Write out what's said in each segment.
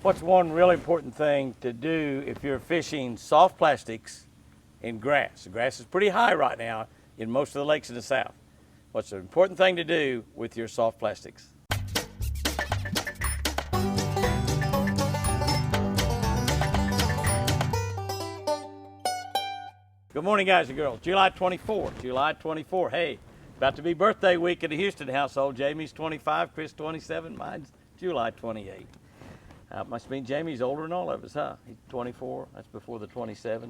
What's one really important thing to do if you're fishing soft plastics in grass? The grass is pretty high right now in most of the lakes in the south. What's an important thing to do with your soft plastics? Good morning, guys and girls. July 24th. Hey, about to be birthday week in the Houston household. Jamie's 25, Chris 27, mine's July 28. Must mean Jamie's older than all of us, huh? He's 24, that's before the 27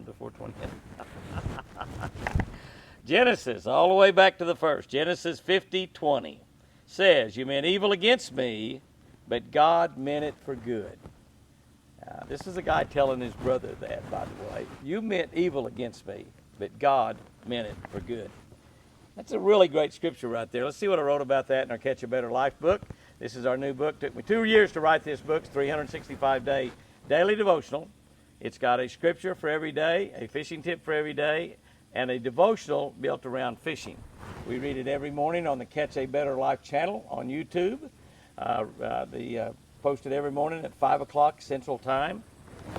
before 28. Genesis, all the way back to the first. Genesis 50:20 says, "You meant evil against me, but God meant it for good." This is a guy telling his brother that, by the way. You meant evil against me, but God meant it for good. That's a really great scripture right there. Let's see what I wrote about that in our Catch a Better Life book. This is our new book. It took me 2 years to write this book. It's 365-day Daily Devotional. It's got a scripture for every day, a fishing tip for every day, and a devotional built around fishing. We read it every morning on the Catch a Better Life channel on YouTube. Posted every morning at 5 o'clock Central Time.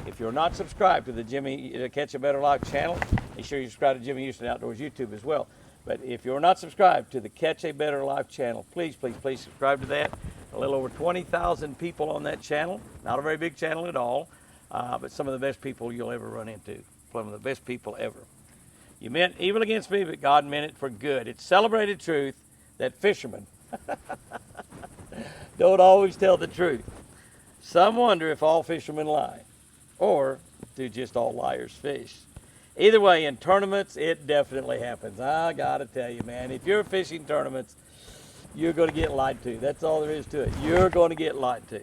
If you're not subscribed to the Catch a Better Life channel, be sure you subscribe to Jimmy Houston Outdoors YouTube as well. But if you're not subscribed to the Catch a Better Life channel, please subscribe to that. A little over 20,000 people on that channel. Not a very big channel at all, but some of the best people you'll ever run into. Some of the best people ever. You meant evil against me, but God meant it for good. It's celebrated truth that fishermen don't always tell the truth. Some wonder if all fishermen lie, or do just all liars fish. Either way, in tournaments, it definitely happens. I gotta tell you, man, if you're fishing tournaments, you're gonna get lied to. That's all there is to it. You're gonna get lied to.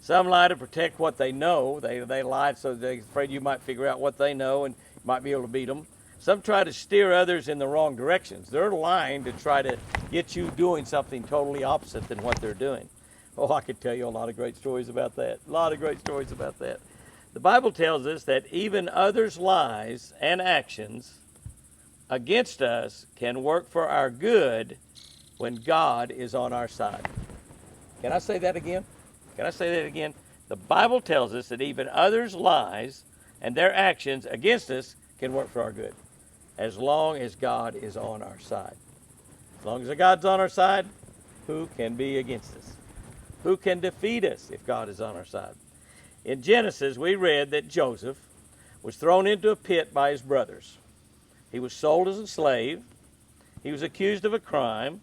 Some lie to protect what they know. They lie so they're afraid you might figure out what they know and might be able to beat them. Some try to steer others in the wrong directions. They're lying to try to get you doing something totally opposite than what they're doing. Oh, I could tell you a lot of great stories about that. The Bible tells us that even others' lies and actions against us can work for our good when God is on our side. Can I say that again? The Bible tells us that even others' lies and their actions against us can work for our good, as long as God is on our side. As long as God's on our side, who can be against us? Who can defeat us if God is on our side? In Genesis, we read that Joseph was thrown into a pit by his brothers. He was sold as a slave. He was accused of a crime.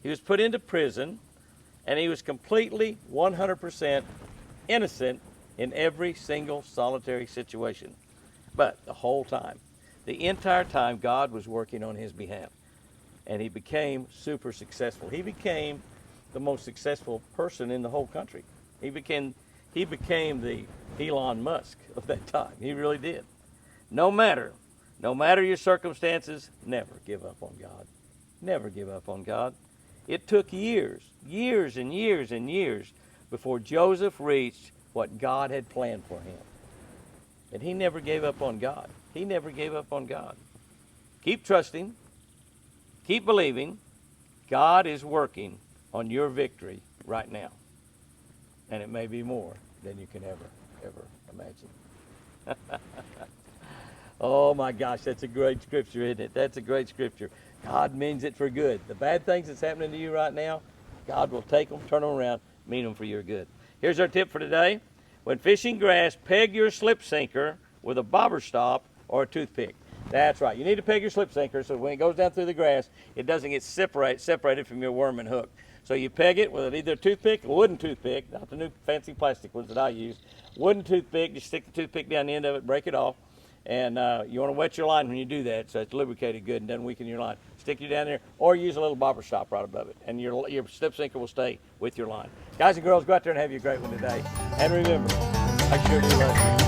He was put into prison. And he was completely 100% innocent in every single solitary situation. But the whole time, the entire time, God was working on his behalf. And he became super successful. He became the most successful person in the whole country. He became the Elon Musk of that time. He really did. No matter your circumstances, never give up on God. Never give up on God. It took years and years before Joseph reached what God had planned for him. And he never gave up on God. Keep trusting. Keep believing. God is working on your victory right now. And it may be more than you can ever imagine. Oh my gosh, that's a great scripture, isn't it? That's a great scripture. God means it for good. The bad things that's happening to you right now, God will take them, turn them around, mean them for your good. Here's our tip for today. When fishing grass, peg your slip sinker with a bobber stop or a toothpick. That's right. You need to peg your slip sinker so when it goes down through the grass, it doesn't get separated from your worm and hook. So you peg it with either a toothpick, a wooden toothpick, not the new fancy plastic ones that I use. Wooden toothpick, just stick the toothpick down the end of it, break it off. And you want to wet your line when you do that so it's lubricated good and doesn't weaken your line. Stick it down there or use a little bobber stop right above it. And your slip sinker will stay with your line. Guys and girls, go out there and have you a great one today. And remember, I sure do love you.